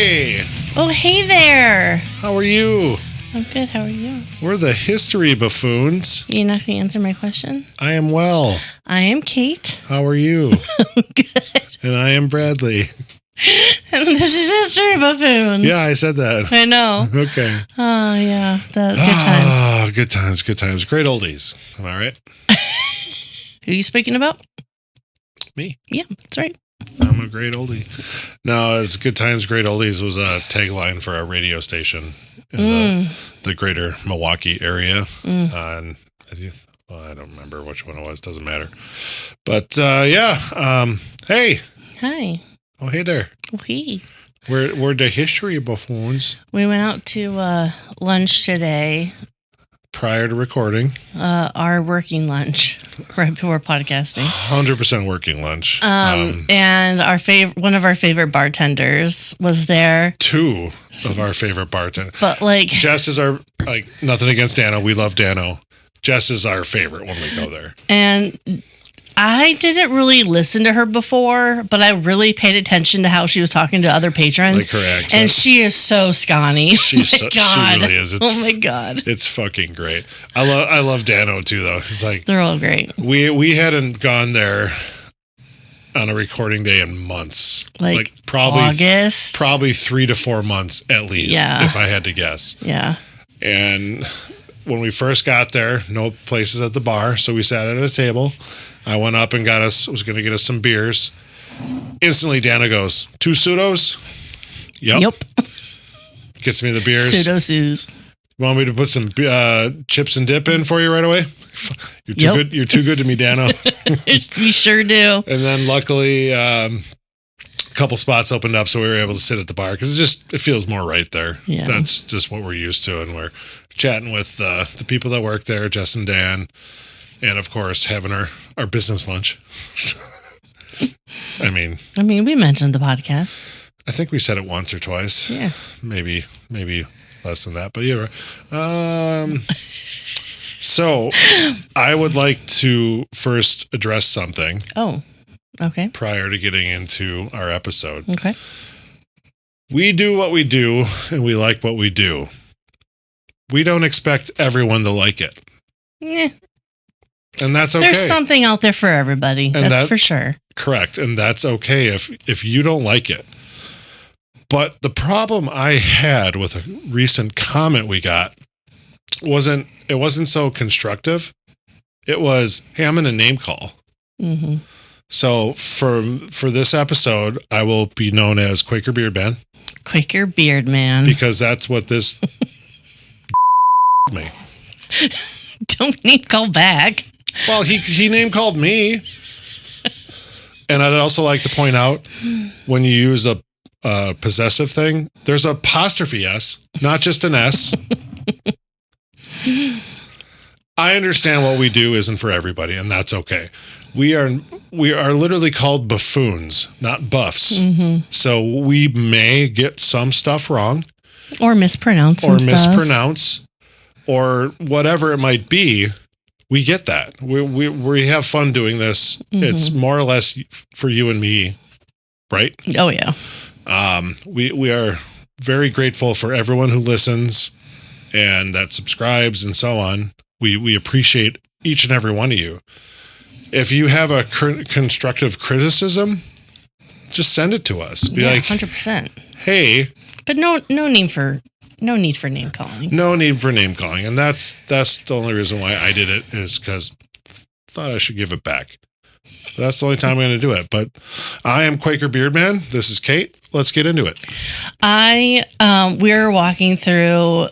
Hey! Oh, hey there. How are you? I'm good. How are you? We're the history buffoons. You're not going to answer my question? I am well. I am Kate. How are you? I'm good. And I am Bradley. And this is History Buffoons. Yeah, I said that. I know. Okay. Oh, yeah. Good times. Oh, good times, good times. Great oldies. Am I right? Who are you speaking about? Me. Yeah, that's right. I'm a great oldie. No, it's Good Times, Great Oldies was a tagline for our radio station in the greater Milwaukee area. And I don't remember which one it was. Doesn't matter. But yeah. Hey. Hi. Oh, hey there. Oh, hey. We're the history buffoons. We went out to lunch today. Prior to recording. Our working lunch right before podcasting. 100% working lunch. And one of our favorite bartenders was there. Two of our favorite bartenders. But Jess is our, nothing against Dano. We love Dano. Jess is our favorite when we go there. And I didn't really listen to her before, but I really paid attention to how she was talking to other patrons. Like her accent. And she is so scrawny. She really is. Oh my God. It's fucking great. I love Dano too, though. It's like they're all great. We hadn't gone there on a recording day in months. Like probably August. Probably 3 to 4 months at least, if I had to guess. Yeah. And when we first got there, no places at the bar, so we sat at a table. I went up and was going to get us some beers. Instantly, Dana goes, 2 pseudos? Yep. Gets me the beers. Pseudo-Sues. You want me to put some chips and dip in for you right away? You're too good. You're too good to me, Dano. You sure do. And then luckily, a couple spots opened up, so we were able to sit at the bar because it feels more right there. Yeah. That's just what we're used to, and we're chatting with the people that work there, Jess and Dan. And, of course, having our business lunch. I mean, we mentioned the podcast. I think we said it once or twice. Yeah. Maybe less than that. But, yeah. So, I would like to first address something. Oh, okay. Prior to getting into our episode. Okay. We do what we do, and we like what we do. We don't expect everyone to like it. Yeah. And that's okay. There's something out there for everybody. That's for sure. Correct. And that's okay if you don't like it. But the problem I had with a recent comment we got wasn't so constructive. It was, hey, I'm in a name call. Mm-hmm. So for this episode, I will be known as Quaker Beard Man. Quaker Beard Man. Because that's what this me. Don't name call back. Well, he name called me. And I'd also like to point out, when you use a possessive thing, there's an apostrophe S, not just an S. I understand what we do isn't for everybody, and that's okay. We are literally called buffoons, not buffs. Mm-hmm. So we may get some stuff wrong. Or mispronounce or whatever it might be. We get that. We have fun doing this. Mm-hmm. It's more or less for you and me, right? Oh yeah. We are very grateful for everyone who listens and that subscribes and so on. We appreciate each and every one of you. If you have a constructive criticism, just send it to us. Be like 100%. Hey, but no need for name calling. No need for name calling. And that's the only reason why I did it, is because I thought I should give it back. That's the only time I'm going to do it. But I am Quaker Beard Man. This is Kate. Let's get into it. We're walking through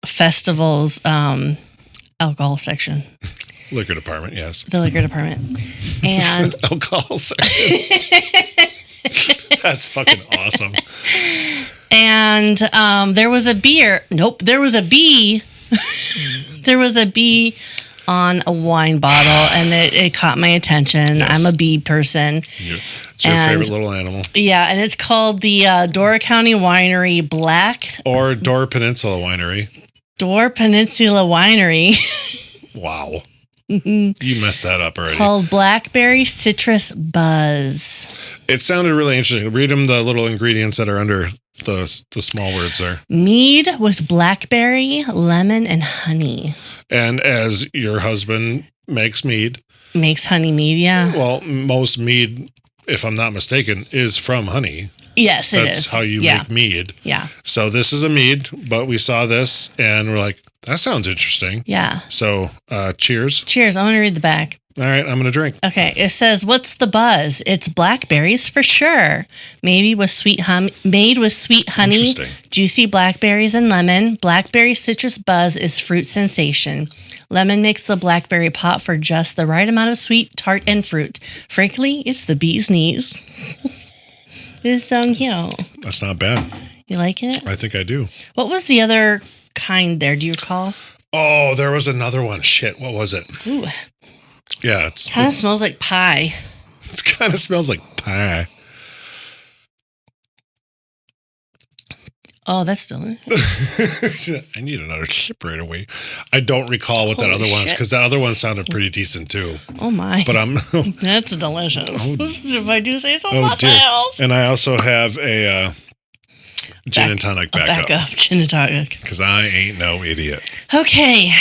Festival's alcohol section. Liquor department, yes. The liquor department. And alcohol section. That's fucking awesome. And there was a beer. Nope, there was a bee. There was a bee on a wine bottle, and it caught my attention. Yes. I'm a bee person. It's your favorite little animal. Yeah, and it's called the Door County Winery Black. Or Door Peninsula Winery. Door Peninsula Winery. Wow. You messed that up already. Called Blackberry Citrus Buzz. It sounded really interesting. Read them the little ingredients that are under the small words there. Mead with blackberry, lemon, and honey. And as your husband makes mead. Makes honey mead, yeah. Well, most mead, if I'm not mistaken, is from honey. Yes, it is. That's how you make mead. Yeah. So this is a mead, but we saw this and we're like, that sounds interesting. Yeah. So cheers. Cheers. I want to read the back. All right, I'm going to drink. Okay, it says, "What's the buzz? It's blackberries for sure. Made with sweet honey, juicy blackberries and lemon. Blackberry citrus buzz is fruit sensation. Lemon makes the blackberry pop for just the right amount of sweet, tart, and fruit. Frankly, it's the bee's knees." It's so cute. That's not bad. You like it? I think I do. What was the other kind there? Do you recall? Oh, there was another one. Shit, what was it? Ooh. Yeah, kind of smells like pie. It kind of smells like pie. Oh, that's delicious. I need another sip right away. I don't recall what that other one is because that other one sounded pretty decent too. Oh my! But that's delicious. If I do say so myself. Dear. And I also have a gin and tonic backup. Gin and tonic. Because I ain't no idiot. Okay.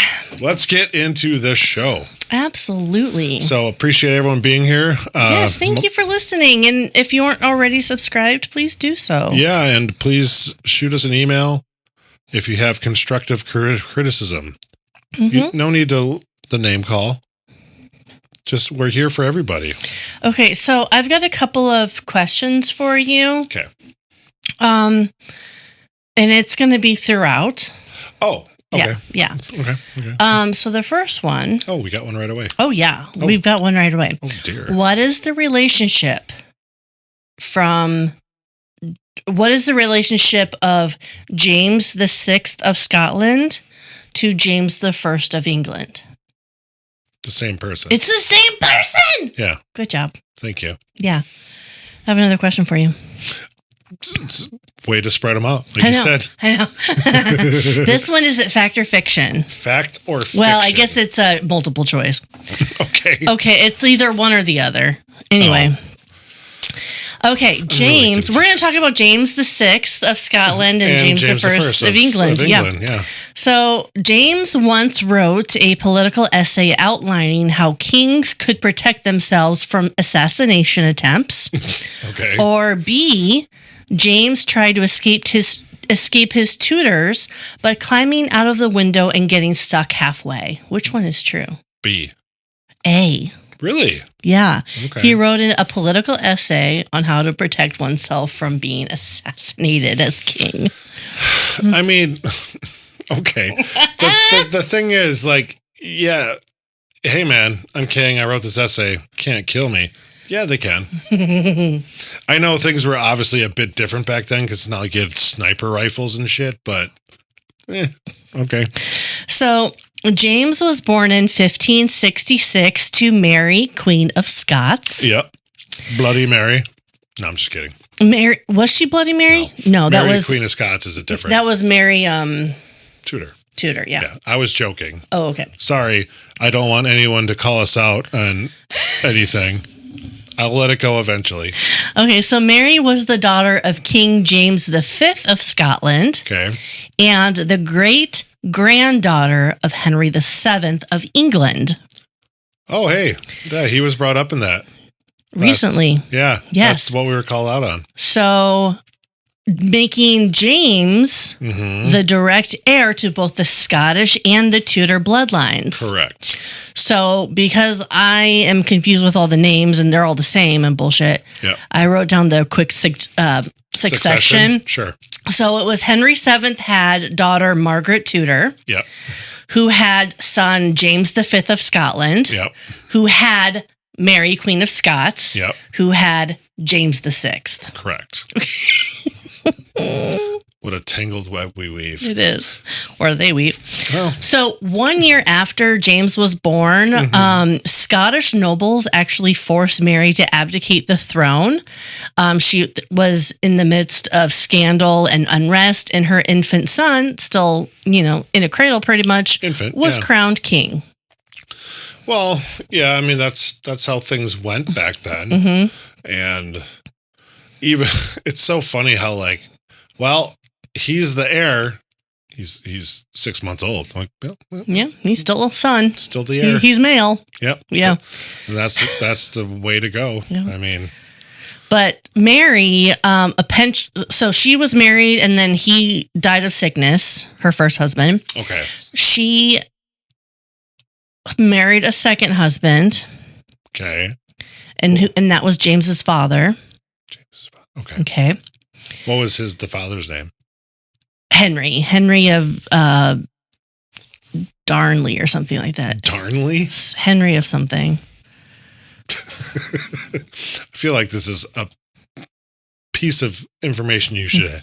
Let's get into this show. Absolutely. So appreciate everyone being here. Yes, thank you for listening. And if you aren't already subscribed, please do so. Yeah, and please shoot us an email if you have constructive criticism. No need to the name call. Just we're here for everybody. Okay, so I've got a couple of questions for you. Okay. And it's going to be throughout. Oh. Okay. Yeah. Okay. So the first one. Oh, we got one right away. Oh, yeah. Oh. We've got one right away. Oh, dear. What is the relationship of James VI of Scotland to James the First of England? The same person. It's the same person. Yeah. Good job. Thank you. Yeah. I have another question for you. Way to spread them out, like you said. I know. This one is it fact or fiction? Fact or fiction? Well, I guess it's a multiple choice. Okay. Okay, it's either one or the other. Anyway. Oh. Okay, James. We're going to talk about James the Sixth of Scotland and James the First of England. Yeah. So James once wrote a political essay outlining how kings could protect themselves from assassination attempts. Okay. Or B, James tried to escape his tutors by climbing out of the window and getting stuck halfway. Which one is true? B. A. Really? Yeah. Okay. He wrote a political essay on how to protect oneself from being assassinated as king. I mean, okay. The thing is, like, yeah, hey, man, I'm king. I wrote this essay. Can't kill me. Yeah, they can. I know things were obviously a bit different back then because it's not like you had sniper rifles and shit, but okay. So James was born in 1566 to Mary, Queen of Scots. Yep. Bloody Mary. No, I'm just kidding. Mary, was she Bloody Mary? No, that Mary, was Queen of Scots is a different. That was Mary Tudor. Tudor, yeah. I was joking. Oh, okay. Sorry. I don't want anyone to call us out on anything. I'll let it go eventually. Okay, so Mary was the daughter of King James V of Scotland. Okay. And the great-granddaughter of Henry VII of England. Oh, hey. Yeah, he was brought up in that. Recently. Yeah. Yes. That's what we were called out on. So making James the direct heir to both the Scottish and the Tudor bloodlines. Correct. So because I am confused with all the names and they're all the same and bullshit, I wrote down the quick succession. Sure. So it was Henry VII had daughter Margaret Tudor. Yep. Who had son James V of Scotland. Yep. Who had Mary, Queen of Scots. Yep. Who had James VI. Correct. What a tangled web we weave. It is. Or they weave. Well. So 1 year after James was born, Scottish nobles actually forced Mary to abdicate the throne. She was in the midst of scandal and unrest, and her infant son, still, in a cradle pretty much, was crowned king. Well, yeah, I mean, that's how things went back then. And even, it's so funny how, like, well, he's the heir. He's 6 months old. I'm like, well, Yeah, he's still a son. Still the heir. He's male. Yep. Yeah. And that's the way to go. Yeah. I mean, but Mary, so she was married and then he died of sickness, her first husband. okay. She married a second husband. Okay. And that was James's father. James. Okay. Okay. What was the father's name? Henry of Darnley or something like that. Darnley? Henry of something. I feel like this is a piece of information you should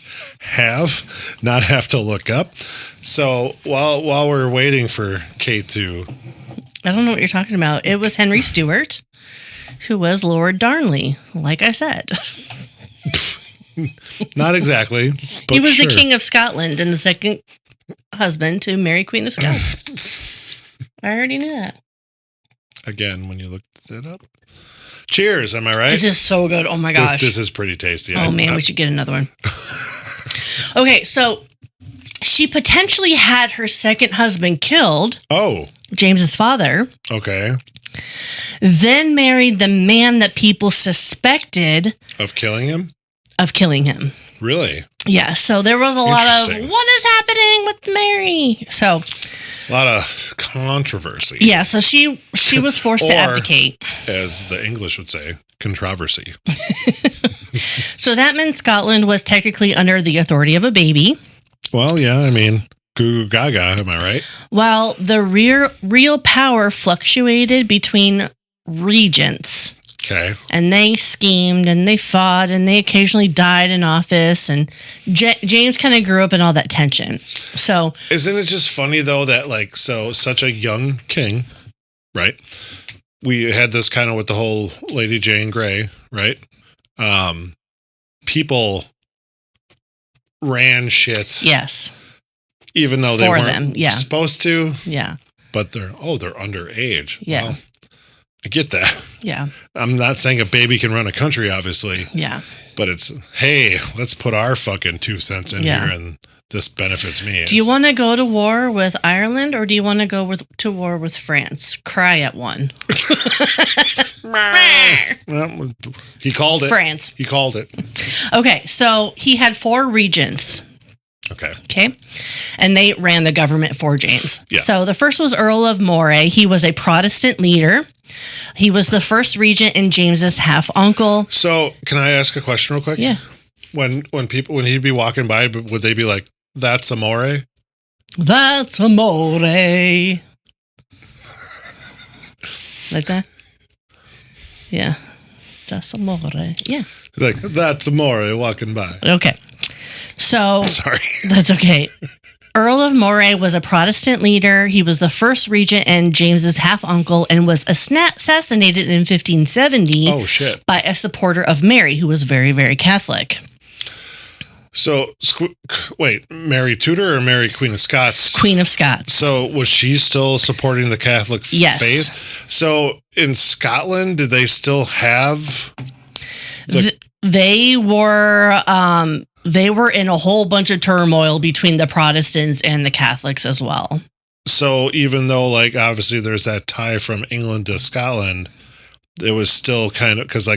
not have to look up. So while we're waiting for Kate to... I don't know what you're talking about. It was Henry Stuart, who was Lord Darnley, like I said. Not exactly. But he was sure. the King of Scotland and the second husband to Mary, Queen of Scots. I already knew that. Again, when you looked it up. Cheers, am I right? This is so good. Oh my gosh. This is pretty tasty. Oh man, we should get another one. Okay, so she potentially had her second husband killed. Oh. James's father. Okay. Then married the man that people suspected of killing him. Really? Yeah. So there was a lot of what is happening with Mary. So a lot of controversy. Yeah. So she was forced to abdicate, as the English would say, controversy. So that meant Scotland was technically under the authority of a baby. Well, yeah. I mean, goo goo gaga. Am I right? While the real power fluctuated between regents. Okay. And they schemed and they fought and they occasionally died in office. And James kind of grew up in all that tension. So isn't it just funny though that such a young king, right? We had this kind of with the whole Lady Jane Grey, right? People ran shit. Yes. Even though they weren't supposed to. Yeah. But they're underage. Yeah. Well, I get that. Yeah. I'm not saying a baby can run a country, obviously. Yeah. But it's, hey, let's put our fucking 2 cents in here and this benefits me. Do you want to go to war with Ireland or do you want to go to war with France? Cry at one. Well, he called it. France. He called it. Okay. So he had 4 regents. Okay. And they ran the government for James. Yeah. So the first was Earl of Moray. He was a Protestant leader. He was the first regent and James's half uncle. So can I ask a question real quick? Yeah. When he'd be walking by, would they be like, "That's Amore"? That's Amore. Like that? Yeah. That's Amore. Yeah. He's like, "That's Amore" walking by. Okay. So sorry. That's okay. Earl of Moray was a Protestant leader. He was the first regent and James's half uncle and was assassinated in 1570. Oh shit! By a supporter of Mary, who was very, very Catholic. So wait, Mary Tudor or Mary Queen of Scots? Queen of Scots. So was she still supporting the Catholic faith? So in Scotland, did they still have? They were in a whole bunch of turmoil between the Protestants and the Catholics as well. So even though, obviously there's that tie from England to Scotland, it was still kind of, because,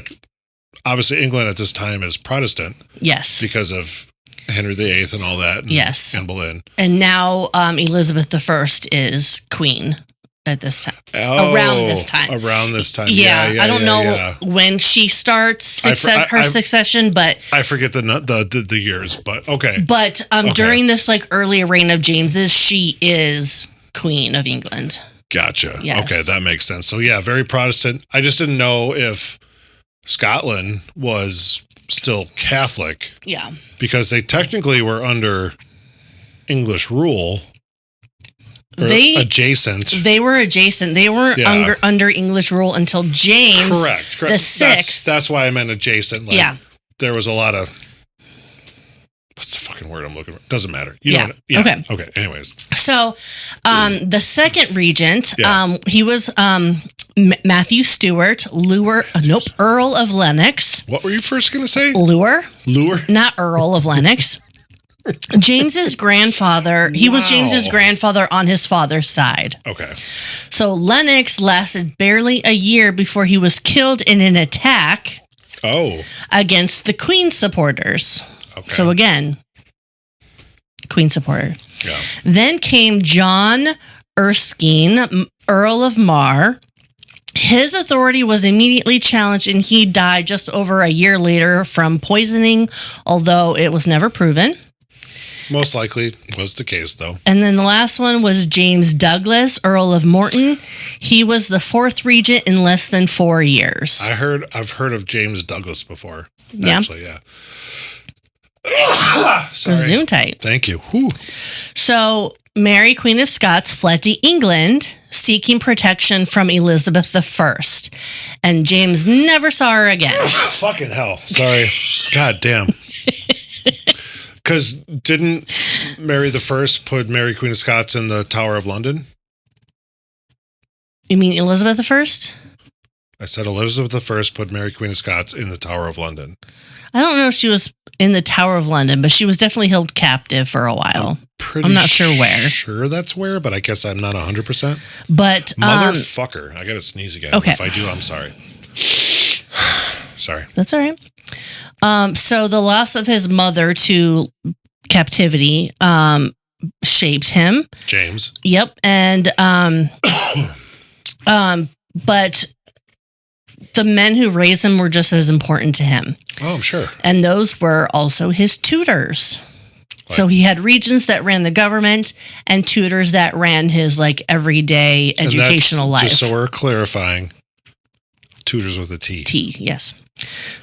obviously England at this time is Protestant. Yes. Because of Henry VIII and all that. Yes. Anne Boleyn. And now Elizabeth I is queen at this time. Oh, around this time. Yeah, I don't know when she starts her succession, but I forget the years. But okay. But during this earlier reign of James's, she is Queen of England. Gotcha. Yes. Okay, that makes sense. So yeah, very Protestant. I just didn't know if Scotland was still Catholic. Yeah. Because they technically were under English rule. Adjacent. They were adjacent. They weren't under English rule until James correct. the Sixth. That's why I meant adjacent. Yeah. There was a lot of... What's the fucking word I'm looking for? Doesn't matter. Okay. Okay. Anyways. So, the second regent, he was Matthew Stewart, Earl of Lennox. What were you first going to say? Lure. Lure? Not Earl of Lennox. James's grandfather, he was James's grandfather on his father's side. Okay. So Lennox lasted barely a year before he was killed in an attack against the Queen supporters. Okay. So again, Queen supporter. Yeah. Then came John Erskine, Earl of Mar. His authority was immediately challenged and he died just over a year later from poisoning, although it was never proven. Most likely was the case, though. And then the last one was James Douglas, Earl of Morton. He was the 4th regent in less than 4 years. I've heard of James Douglas before. Yeah. Actually, yeah. Sorry. Zoom tight. Thank you. Whew. So Mary, Queen of Scots, fled to England, seeking protection from Elizabeth I. And James never saw her again. Fucking hell. Sorry. God damn. Because didn't Mary I put Mary Queen of Scots in the Tower of London? You mean Elizabeth I? I said Elizabeth I put Mary Queen of Scots in the Tower of London. I don't know if she was in the Tower of London, but she was definitely held captive for a while. I'm not sure where. Sure that's where, but I guess I'm not 100%. But motherfucker, I gotta sneeze again. Okay. If I do, I'm sorry. Sorry. That's all right. So the loss of his mother to captivity shaped him. James. Yep. And but the men who raised him were just as important to him. Oh, I'm sure. And those were also his tutors. So he had regents that ran the government and tutors that ran his everyday educational life. Just so we're clarifying, tutors with a T. T, yes.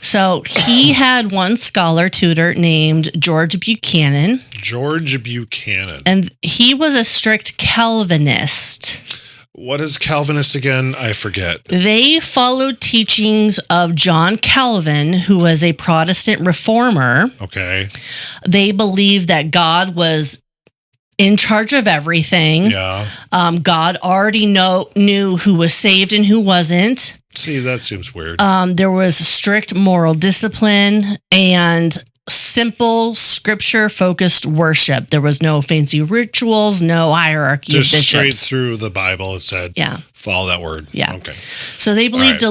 So he had one scholar tutor named George Buchanan. George Buchanan. And he was a strict Calvinist. What is Calvinist again? I forget. They followed teachings of John Calvin, who was a Protestant reformer. Okay. They believed that God was in charge of everything. Yeah. God already knew who was saved and who wasn't. See, that seems weird. There was strict moral discipline and simple scripture-focused worship. There was no fancy rituals, no hierarchy Just of bishops. Straight through the Bible, it said, follow that word. Yeah. Okay. So they believed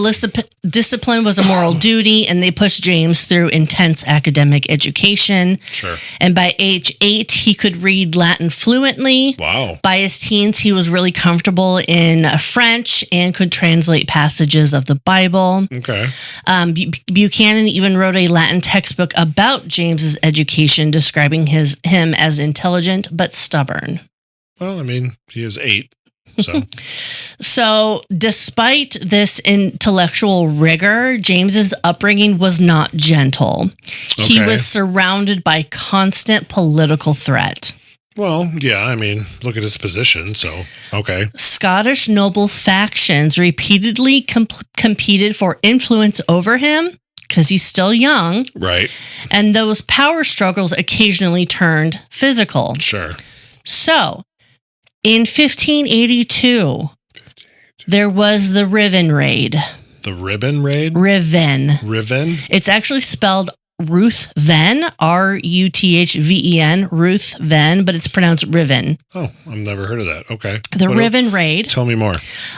discipline was a moral duty, and they pushed James through intense academic education. Sure. And by age 8, he could read Latin fluently. Wow. By his teens, he was really comfortable in French and could translate passages of the Bible. Okay. Buchanan even wrote a Latin textbook about James's education, describing him as intelligent but stubborn. Well, I mean, he is 8. So despite this intellectual rigor, James's upbringing was not gentle. Okay. He was surrounded by constant political threat. Well, yeah, I mean, look at his position, so, okay. Scottish noble factions repeatedly competed for influence over him because he's still young. Right. And those power struggles occasionally turned physical. Sure. So, in 1582, there was the Ruthven Raid. The Ribbon Raid? Ruthven. It's actually spelled Ruthven, Ruthven, Ruthven, but it's pronounced Ruthven. Oh, I've never heard of that. Okay. The Ruthven Raid. Tell me more.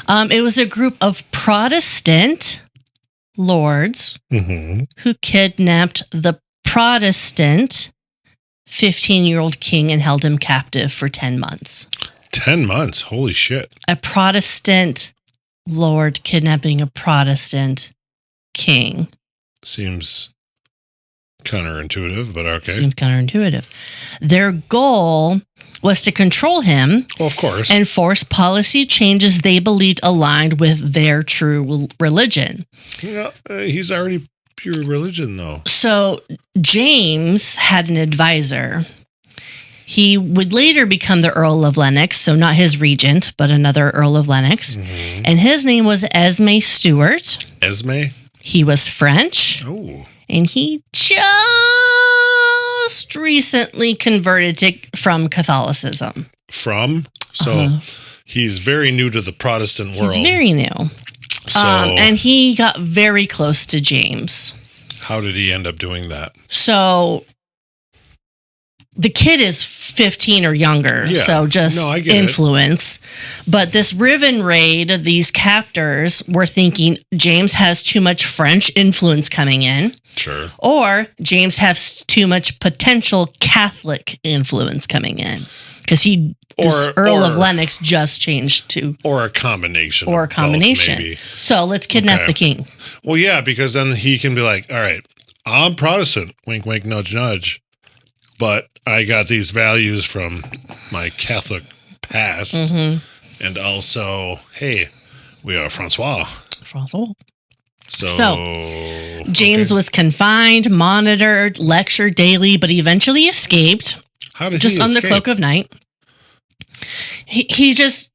It was a group of Protestant lords who kidnapped the Protestant 15-year-old king and held him captive for 10 months. 10 months? Holy shit. A Protestant lord kidnapping a Protestant king. Seems counterintuitive, but okay. Seems counterintuitive. Their goal was to control him. Well, of course. And force policy changes they believed aligned with their true religion. Yeah, he's already pure religion, though. So James had an advisor. He would later become the Earl of Lennox, so not his regent, but another Earl of Lennox. And his name was Esme Stuart. Esme? He was French. Oh. And he just recently converted from Catholicism. From? So he's very new to the Protestant world. He's very new. So, and he got very close to James. How did he end up doing that? So the kid is 15 or younger, Yeah. so just No, I get influence. But this Ruthven Raid, these captors were thinking James has too much French influence coming in. Sure. Or James has too much potential Catholic influence coming in. Because Earl of Lennox just changed to... Or a combination. Or a combination. Both, maybe. So let's kidnap the king. Well, yeah, because then he can be like, all right, I'm Protestant. Wink, wink, nudge, nudge. But I got these values from my Catholic past. Mm-hmm. And also, hey, we are Francois. So James was confined, monitored, lectured daily, but he eventually escaped. How did just he on escape? the cloak of night. He just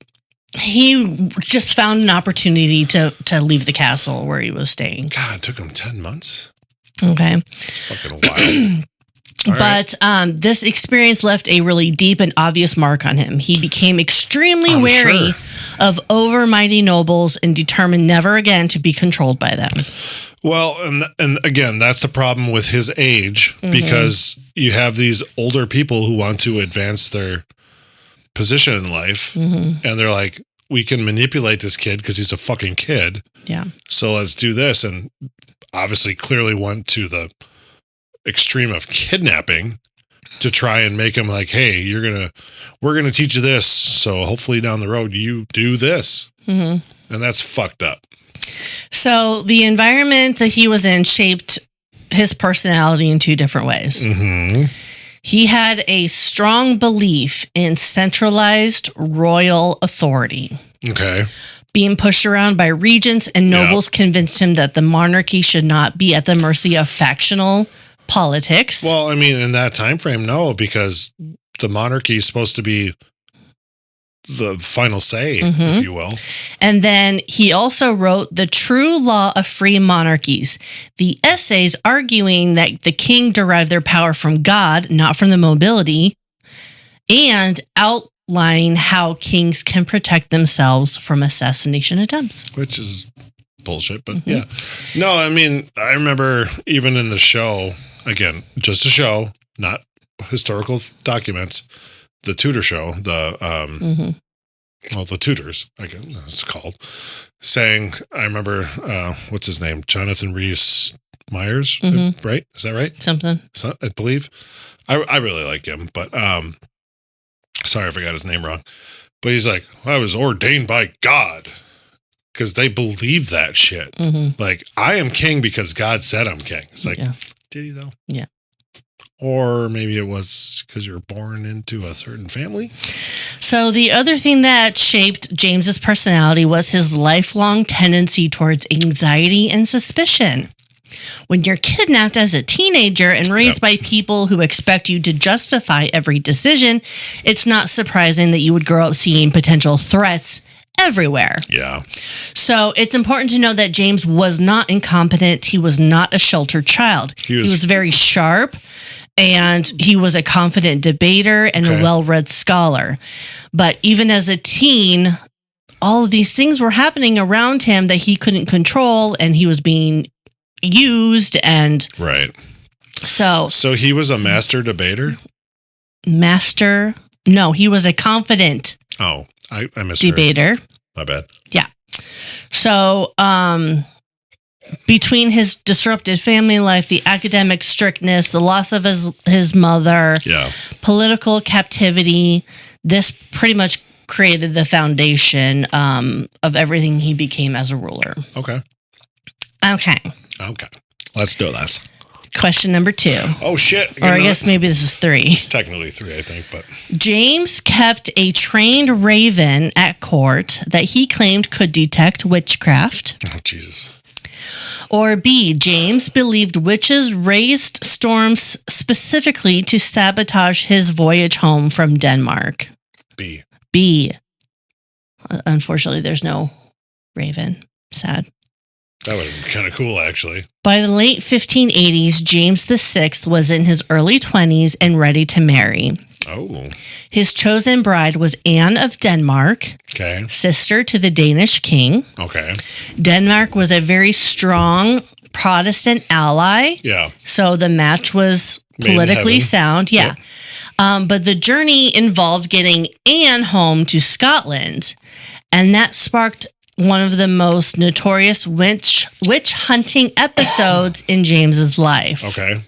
found an opportunity to leave the castle where he was staying. God, it took him 10 months. Okay. It's fucking wild. But this experience left a really deep and obvious mark on him. He became extremely wary of overmighty nobles and determined never again to be controlled by them. Well, and again, that's the problem with his age, because you have these older people who want to advance their position in life, and they're like, we can manipulate this kid because he's a fucking kid. Yeah. So let's do this. And obviously clearly went to the extreme of kidnapping to try and make him like, hey, we're going to teach you this. So hopefully down the road, you do this. And that's fucked up. So the environment that he was in shaped his personality in two different ways. He had a strong belief in centralized royal authority. Okay. Being pushed around by regents and nobles convinced him that the monarchy should not be at the mercy of factional politics. Well, I mean, in that time frame, no, because the monarchy is supposed to be the final say, if you will. And then he also wrote The True Law of Free Monarchies, the essays arguing that the king derived their power from God, not from the nobility, and outlining how kings can protect themselves from assassination attempts. Which is bullshit, but yeah. No, I mean, I remember even in the show, again, just a show, not historical documents, the Tudor show, the Tudors, I guess it's called, saying, I remember, what's his name? Jonathan Rhys Myers, right? Is that right? Something. So, I believe. I really like him, but sorry, I forgot his name wrong. But he's like, I was ordained by God, because they believe that shit. Like, I am king because God said I'm king. It's like, did he though? Yeah. Or maybe it was because you're born into a certain family. So the other thing that shaped James's personality was his lifelong tendency towards anxiety and suspicion. When you're kidnapped as a teenager and raised by people who expect you to justify every decision, it's not surprising that you would grow up seeing potential threats everywhere. Yeah. So it's important to know that James was not incompetent. He was not a sheltered child. He was very sharp, and he was a confident debater and a well-read scholar. But even as a teen, all of these things were happening around him that he couldn't control, and he was being used. And so he was a master debater? No, he was a confident I misheard. debater. My bad. Yeah. So, between his disrupted family life, the academic strictness, the loss of his mother, political captivity, this pretty much created the foundation of everything he became as a ruler. Okay. Let's do this. Question number 2. Oh, shit. Or I guess maybe this is 3. It's technically 3, I think, but... James kept a trained raven at court that he claimed could detect witchcraft. Oh, Jesus. Or B, James believed witches raised storms specifically to sabotage his voyage home from Denmark. B. Unfortunately, there's no raven. Sad. That would have been kind of cool, actually. By the late 1580s, James VI was in his early 20s and ready to marry. Oh. His chosen bride was Anne of Denmark, sister to the Danish king. Okay. Denmark was a very strong Protestant ally. Yeah. So the match was politically sound. Yeah. But the journey involved getting Anne home to Scotland, and that sparked one of the most notorious witch hunting episodes in James's life. Okay.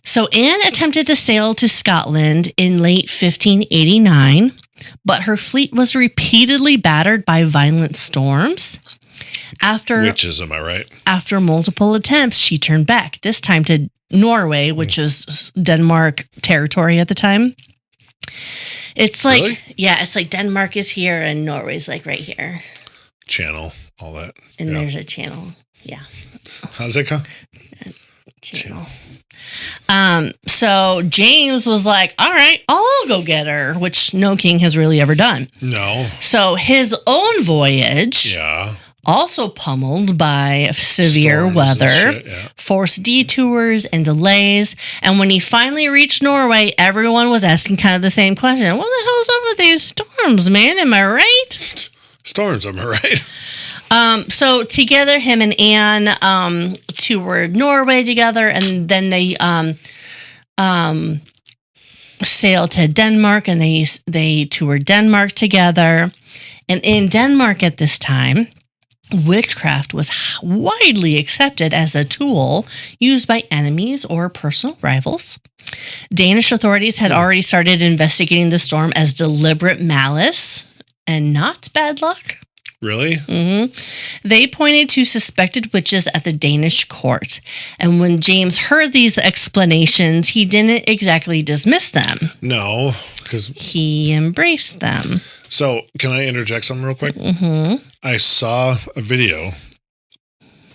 So Anne attempted to sail to Scotland in late 1589, but her fleet was repeatedly battered by violent storms. Witches, am I right? After multiple attempts, she turned back, this time to Norway, which was Denmark territory at the time. It's like, really? Yeah, it's like Denmark is here and Norway's like right here. Channel, all that. And there's a channel. Yeah. How's it called? Channel. So James was like, all right, I'll go get her, which no king has really ever done. No. So his own voyage, also pummeled by severe Storms weather, and shit, forced detours and delays. And when he finally reached Norway, everyone was asking kind of the same question. What the hell's up with these storms, man? Am I right? Storms, am I right? So together, him and Anne toured Norway together, and then they sailed to Denmark, and they toured Denmark together. And in Denmark at this time, witchcraft was widely accepted as a tool used by enemies or personal rivals. Danish authorities had already started investigating the storm as deliberate malice and not bad luck. Really? Mm-hmm. They pointed to suspected witches at the Danish court. And when James heard these explanations, he didn't exactly dismiss them. No, because he embraced them. So, can I interject something real quick? Mm-hmm. I saw a video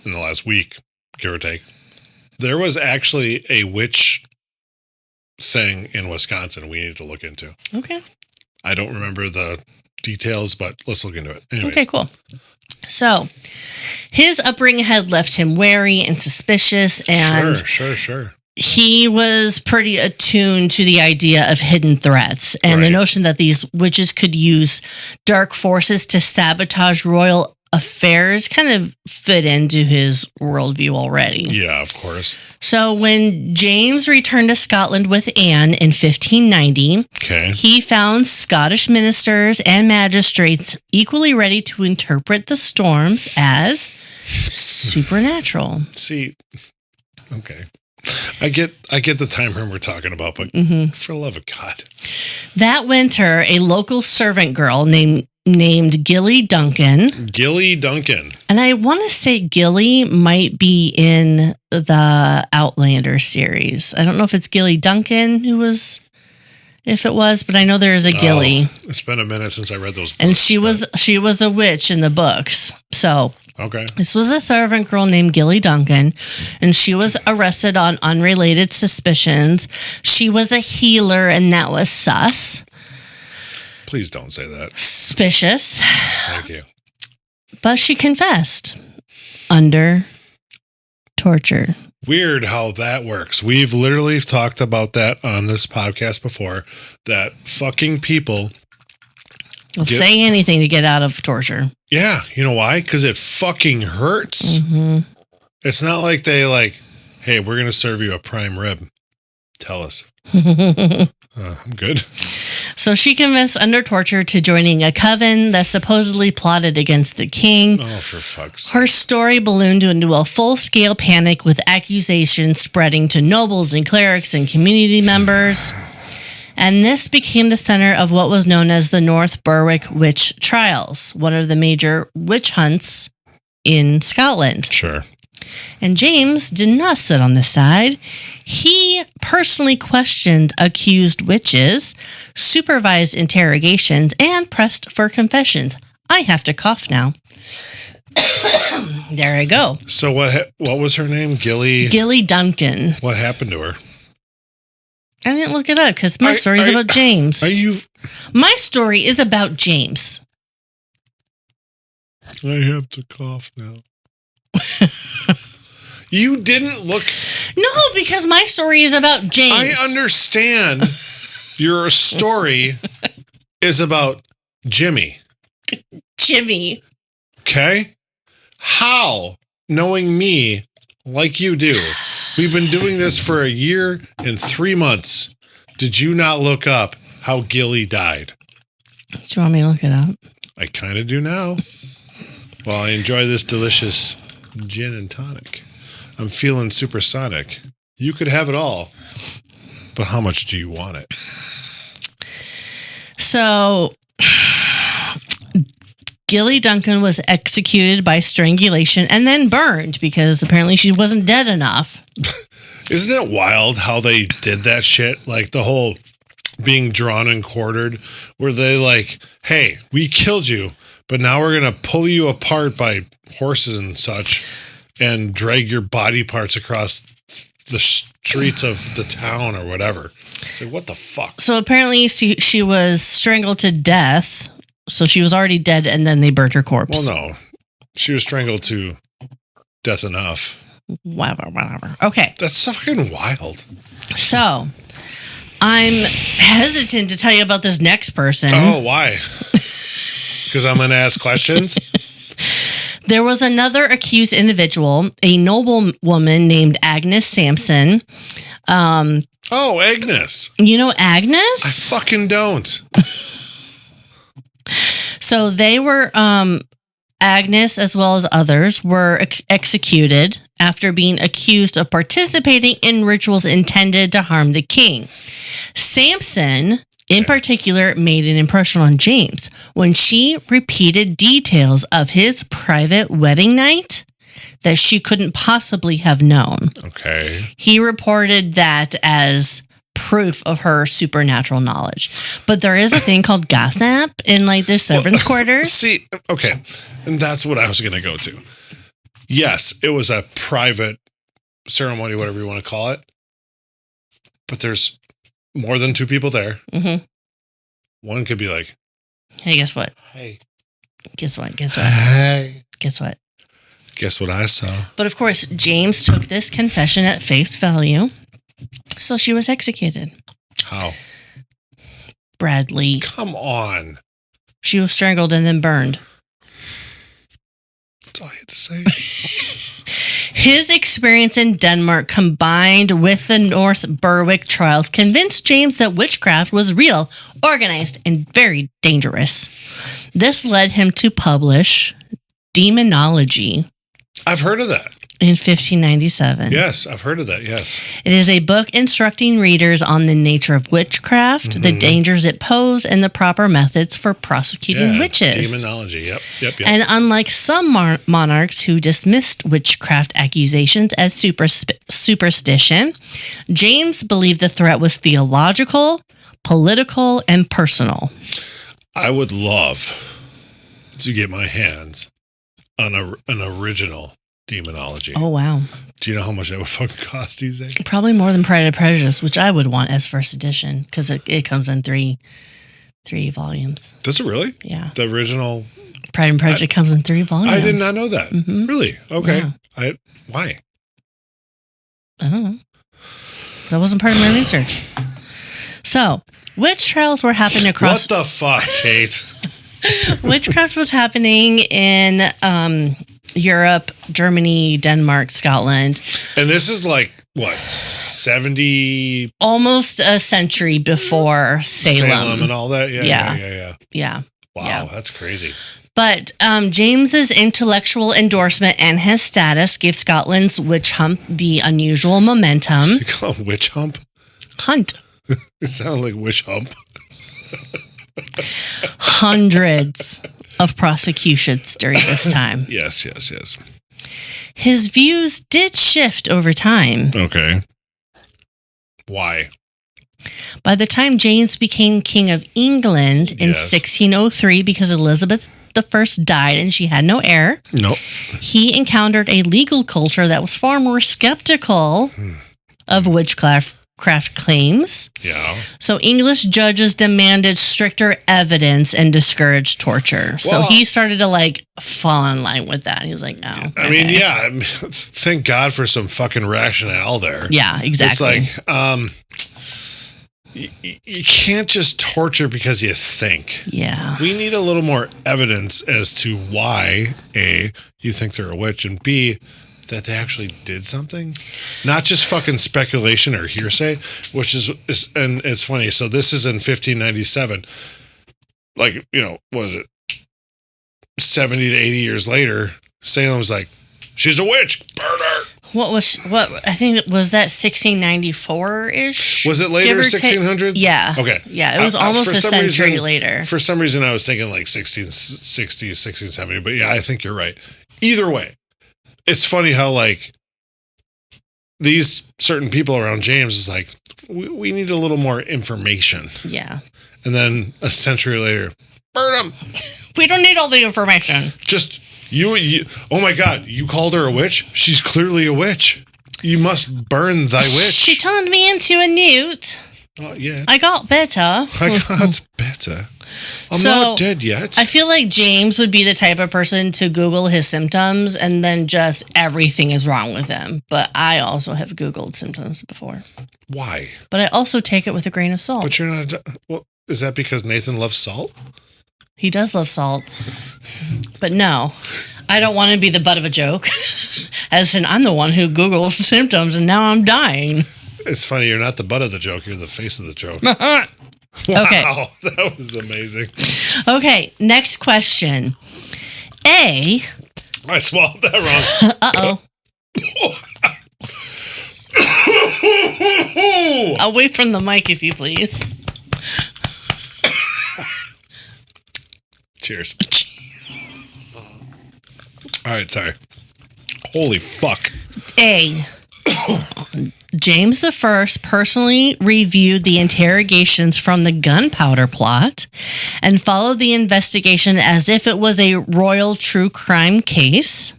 in the last week, give or take. There was actually a witch thing in Wisconsin we need to look into. Okay. I don't remember the details, but let's look into it. Anyways. Okay, cool. So, his upbringing had left him wary and suspicious, and sure. He was pretty attuned to the idea of hidden threats and the notion that these witches could use dark forces to sabotage royal affairs kind of fit into his worldview already. Yeah, of course. So when James returned to Scotland with Anne in 1590, he found Scottish ministers and magistrates equally ready to interpret the storms as supernatural. See, okay. I get the time frame we're talking about, but for the love of God. That winter, a local servant girl named Gilly Duncan. Gilly Duncan. And I want to say Gilly might be in the Outlander series. I don't know if it's Gilly Duncan if it was, but I know there is a Gilly. It's been a minute since I read those books. And she was a witch in the books. So okay. This was a servant girl named Gilly Duncan, and she was arrested on unrelated suspicions. She was a healer, and that was sus. Please don't say that. Suspicious. Thank you. But she confessed under torture. Weird how that works. We've literally talked about that on this podcast before, that fucking people will say anything to get out of torture. Yeah. You know why? Because it fucking hurts. Mm-hmm. It's not like they hey, we're going to serve you a prime rib. Tell us. I'm good. So she convinced under torture to joining a coven that supposedly plotted against the king. Oh, for fuck's sake. Her story ballooned into a full-scale panic with accusations spreading to nobles and clerics and community members. And this became the center of what was known as the North Berwick Witch Trials, one of the major witch hunts in Scotland. Sure. And James did not sit on the side. He personally questioned accused witches, supervised interrogations, and pressed for confessions. I have to cough now. There I go. So what was her name? Gilly Duncan. What happened to her? I didn't look it up because my story is about James. My story is about James. I have to cough now. You didn't look. No, because my story is about James. I understand your story is about Jimmy. Jimmy. Okay? How, knowing me like you do, we've been doing this for a year and 3 months. Did you not look up how Gilly died? Do you want me to look it up? I kind of do now. Well, I enjoy this delicious gin and tonic. I'm feeling supersonic. You could have it all, but how much do you want it? So, Gilly Duncan was executed by strangulation and then burned because apparently she wasn't dead enough. Isn't it wild how they did that shit? Like the whole being drawn and quartered, where they like, hey, we killed you, but now we're going to pull you apart by horses and such and drag your body parts across the streets of the town or whatever. It's like, what the fuck? So apparently she was strangled to death. So she was already dead and then they burned her corpse. Well, no. She was strangled to death enough. Whatever. Okay. That's fucking wild. So I'm hesitant to tell you about this next person. Oh, why? Because I'm going to ask questions? There was another accused individual, a noble woman named Agnes Sampson. Oh, Agnes. You know Agnes? I fucking don't. So they were, Agnes, as well as others, were executed after being accused of participating in rituals intended to harm the king. Sampson, in particular, made an impression on James when she repeated details of his private wedding night that she couldn't possibly have known. Okay. He reported that as proof of her supernatural knowledge. But there is a thing called gossip in like their servants' quarters. See, okay. And that's what I was going to go to. Yes, it was a private ceremony, whatever you want to call it. But there's more than two people there. Mm-hmm. One could be like, hey, guess what? Hey. Guess what? Hey. Guess what? Guess what I saw? But of course, James took this confession at face value. So she was executed. How? Bradley. Come on. She was strangled and then burned. That's all I had to say. His experience in Denmark combined with the North Berwick trials convinced James that witchcraft was real, organized, and very dangerous. This led him to publish Demonology. I've heard of that. In 1597. Yes, I've heard of that, yes. It is a book instructing readers on the nature of witchcraft, the dangers it posed, and the proper methods for prosecuting witches. Demonology, yep. And unlike some monarchs who dismissed witchcraft accusations as superstition, James believed the threat was theological, political, and personal. I would love to get my hands on an original Demonology. Oh, wow. Do you know how much that would fucking cost these days? Probably more than Pride and Prejudice, which I would want as first edition because it comes in three volumes. Does it really? Yeah. The original Pride and Prejudice comes in 3 volumes. I did not know that. Mm-hmm. Really? Okay. Yeah. Why? I don't know. That wasn't part of my research. So, witch trials were happening across... What the fuck, Kate? Witchcraft was happening in Europe, Germany, Denmark, Scotland. And this is like, what, 70... Almost a century before Salem. And all that? Yeah. Wow, Yeah. That's crazy. But James's intellectual endorsement and his status gave Scotland's witch hunt the unusual momentum. You call it witch hump? Hunt. It sounded like witch hump. Hundreds of prosecutions during this time. Yes. His views did shift over time. Okay. Why? By the time James became King of England in 1603, because Elizabeth I died and she had no heir, Nope. he encountered a legal culture that was far more skeptical of witchcraft claims. Yeah. So English judges demanded stricter evidence and discouraged torture. So he started to fall in line with that. He's like, oh. Okay. I mean, yeah. Thank God for some fucking rationale there. Yeah, exactly. It's like, you can't just torture because you think. Yeah. We need a little more evidence as to why, A, you think they're a witch, and B, that they actually did something, not just fucking speculation or hearsay, which is and it's funny. So this is in 1597. Like, what is it? 70 to 80 years later, Salem's like, she's a witch, burn her. I think it was that 1694-ish? Was it later, 1600s? Yeah. Okay. Yeah, it was almost a century later. For some reason, I was thinking like 1660s, 1670, but yeah, I think you're right. Either way, it's funny how like these certain people around James is like, we need a little more information. Yeah. And then a century later, burn them. We don't need all the information. Just you. Oh my God! You called her a witch. She's clearly a witch. You must burn thy witch. She turned me into a newt. Oh yeah. I got better. I got better. I'm not dead yet. I feel like James would be the type of person to Google his symptoms and then just everything is wrong with him. But I also have Googled symptoms before. Why? But I also take it with a grain of salt. But you're not. Well, is that because Nathan loves salt? He does love salt. But no, I don't want to be the butt of a joke. As in, I'm the one who Googles symptoms and now I'm dying. It's funny. You're not the butt of the joke. You're the face of the joke. Okay. Wow. That was amazing. Okay. Next question. I swallowed that wrong. Uh-oh. Away from the mic, if you please. Cheers. All right, sorry. Holy fuck. James I personally reviewed the interrogations from the gunpowder plot and followed the investigation as if it was a royal true crime case.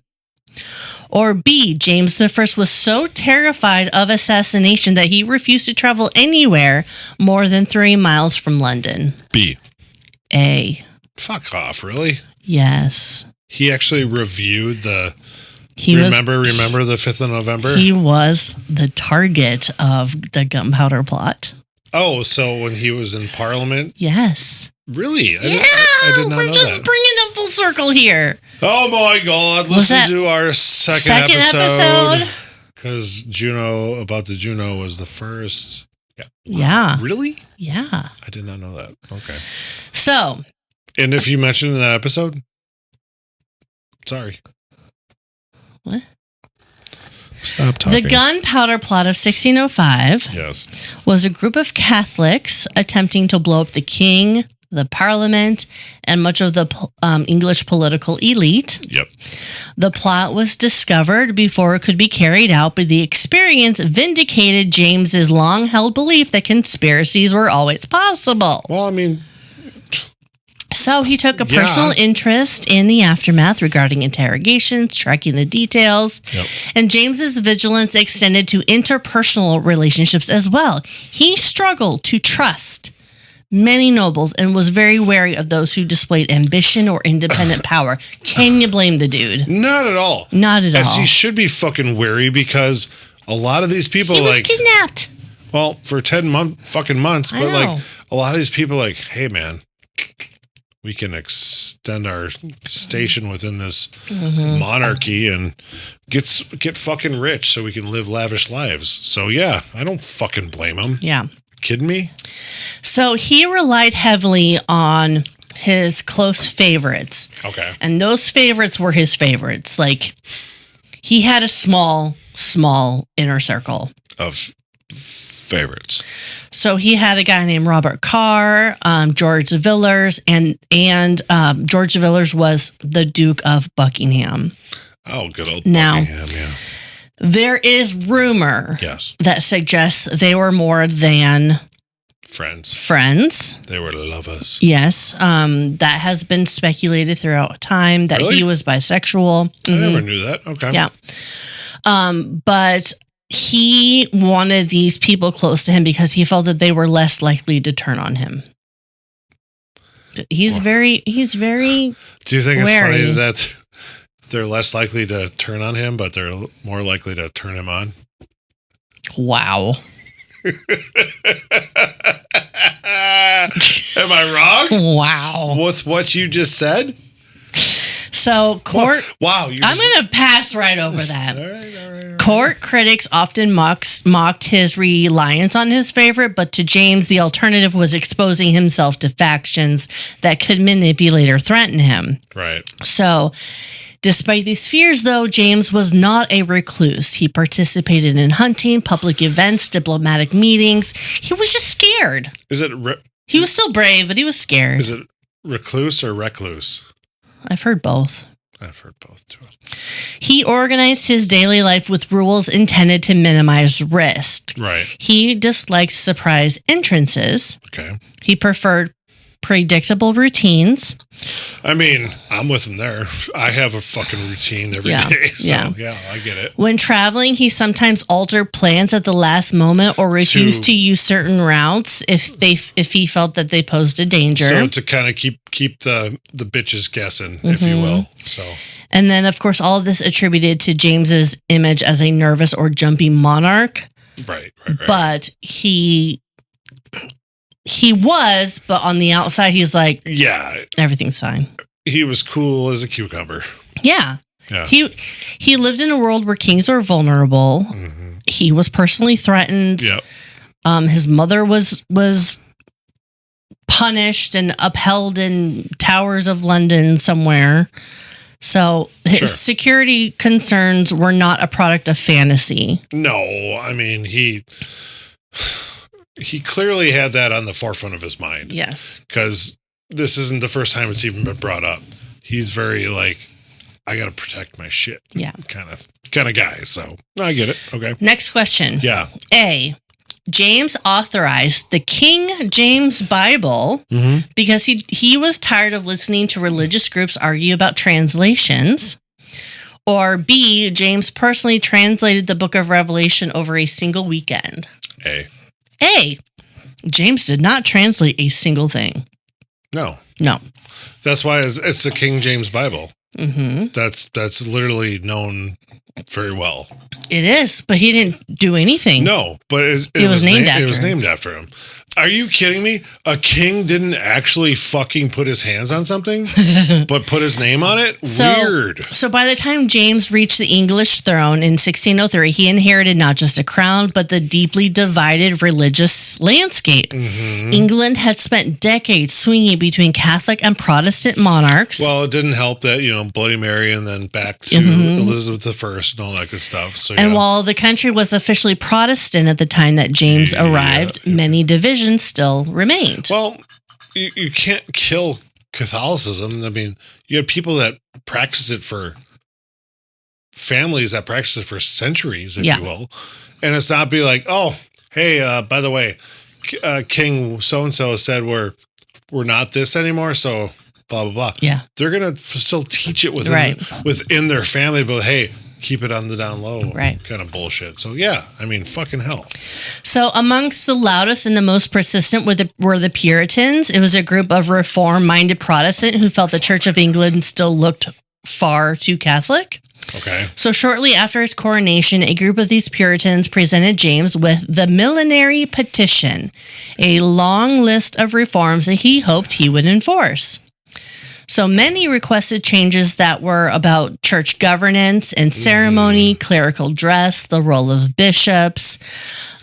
Or B, James I was so terrified of assassination that he refused to travel anywhere more than 3 miles from London. B. A. Fuck off, really? Yes. He actually reviewed the... Remember the 5th of November? He was the target of the gunpowder plot. Oh, so when he was in Parliament? Yes. Really? I did not know that. We're just bringing it full circle here. Oh my God. Listen to our second episode. Because Juno was the first. Yeah. Yeah. Really? Yeah. I did not know that. Okay. So. And if you mentioned in that episode, sorry. What? Stop talking. The gunpowder plot of 1605 was a group of Catholics attempting to blow up the king, the parliament, and much of the English political elite. Yep. The plot was discovered before it could be carried out, but the experience vindicated James's long-held belief that conspiracies were always possible. Well, I mean... So he took a personal interest in the aftermath regarding interrogations, tracking the details, and James's vigilance extended to interpersonal relationships as well. He struggled to trust many nobles and was very wary of those who displayed ambition or independent power. Can you blame the dude? Not at all. Not at all. As he should be fucking wary, because a lot of these people he was kidnapped. Well, for 10 months, but like a lot of these people like, hey man, we can extend our station within this monarchy and get fucking rich so we can live lavish lives. So yeah, I don't fucking blame him. Yeah. Kidding me? So he relied heavily on his close favorites. Okay. And those favorites were his favorites. Like, he had a small inner circle of favorites. So he had a guy named Robert Carr, George Villiers, and George Villiers was the Duke of Buckingham. Oh, good old Buckingham, yeah. There is rumor that suggests they were more than friends. They were lovers. Yes. That has been speculated throughout time that he was bisexual. I never knew that. Okay. Yeah. But he wanted these people close to him because he felt that they were less likely to turn on him. He's very Do you think it's funny that they're less likely to turn on him, but they're more likely to turn him on? Wow. Am I wrong? Wow. With what you just said? So court. Wow. I'm going to pass right over that. All right. Court critics often mocked his reliance on his favorite, but to James, the alternative was exposing himself to factions that could manipulate or threaten him. Right. So, despite these fears, though, James was not a recluse. He participated in hunting, public events, diplomatic meetings. He was just scared. He was still brave, but he was scared. Is it recluse or recluse? I've heard both. I've heard both too. He organized his daily life with rules intended to minimize risk. Right. He disliked surprise entrances. Okay. He preferred predictable routines. I mean, I'm with him there. I have a fucking routine every day. So, yeah, I get it. When traveling, he sometimes altered plans at the last moment or refused to use certain routes if he felt that they posed a danger. So to kind of keep the bitches guessing, if you will. So, and then, of course, all of this attributed to James's image as a nervous or jumpy monarch. Right. But he was, but on the outside, he's like, yeah, everything's fine. He was cool as a cucumber. Yeah. He lived in a world where kings are vulnerable. Mm-hmm. He was personally threatened. Yep. His mother was punished and upheld in towers of London somewhere. So his security concerns were not a product of fantasy. No, I mean, he clearly had that on the forefront of his mind. Yes. Because this isn't the first time it's even been brought up. He's very like, I got to protect my shit. Yeah. Kind of guy. So I get it. Okay. Next question. Yeah. A. James authorized the King James Bible because he was tired of listening to religious groups argue about translations. Or B. James personally translated the book of Revelation over a single weekend. A. James did not translate a single thing. No. That's why it's the King James Bible. Mm-hmm. That's literally known very well. It is, but he didn't do anything. No, but it was named after him. Are you kidding me? A king didn't actually fucking put his hands on something, but put his name on it? Weird. So by the time James reached the English throne in 1603, he inherited not just a crown, but the deeply divided religious landscape. Mm-hmm. England had spent decades swinging between Catholic and Protestant monarchs. Well, it didn't help that, Bloody Mary and then back to Elizabeth I and all that good stuff. So, and while the country was officially Protestant at the time that James arrived, many divisions still remained. Well, you can't kill Catholicism. I mean, you had people that practice it for families that practice it for centuries, if you will. And it's not be like, oh, hey, by the way, King so-and-so said we're not this anymore, so blah, blah, blah. Yeah. They're going to still teach it within their family, but hey, keep it on the down low kind of bullshit. So, fucking hell. So amongst the loudest and the most persistent were the Puritans. It was a group of reform-minded Protestant who felt the Church of England still looked far too Catholic. Okay. So shortly after his coronation, a group of these Puritans presented James with the Millenary Petition, a long list of reforms that he hoped he would enforce. So many requested changes that were about church governance and ceremony, clerical dress, the role of bishops.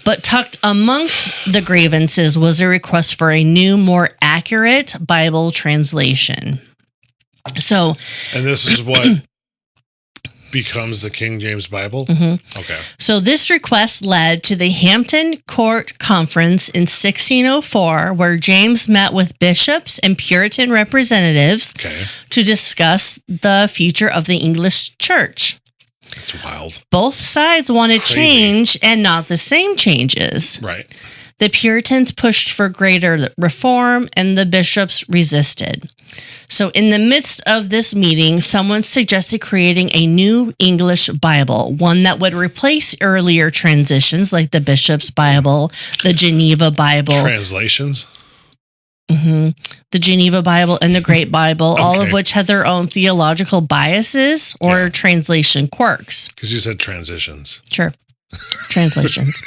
But tucked amongst the grievances was a request for a new, more accurate Bible translation. So, and this is what becomes the King James Bible? Mm-hmm. Okay. So this request led to the Hampton Court Conference in 1604, where James met with bishops and Puritan representatives to discuss the future of the English church. That's wild. Both sides wanted change and not the same changes. Right. The Puritans pushed for greater reform and the bishops resisted. So in the midst of this meeting, someone suggested creating a new English Bible, one that would replace earlier transitions like the Bishop's Bible, the Geneva Bible. Translations? Mm-hmm. The Geneva Bible and the Great Bible, all of which had their own theological biases or translation quirks. Because you said transitions. Sure. Translations.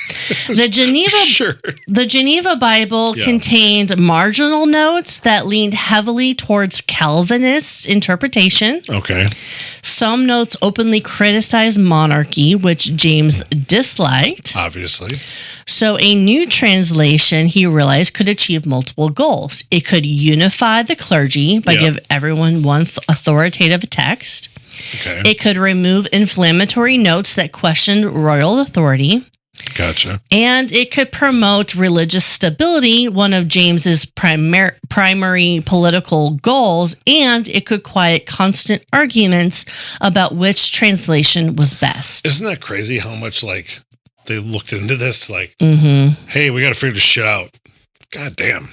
The Geneva Bible contained marginal notes that leaned heavily towards Calvinist interpretation. Okay. Some notes openly criticized monarchy, which James disliked. Obviously. So a new translation, he realized, could achieve multiple goals. It could unify the clergy by give everyone one authoritative text. Okay. It could remove inflammatory notes that questioned royal authority. Gotcha. And it could promote religious stability, one of James's primary political goals, and it could quiet constant arguments about which translation was best. Isn't that crazy how much, like, they looked into this? Like, hey, we got to figure this shit out. God damn.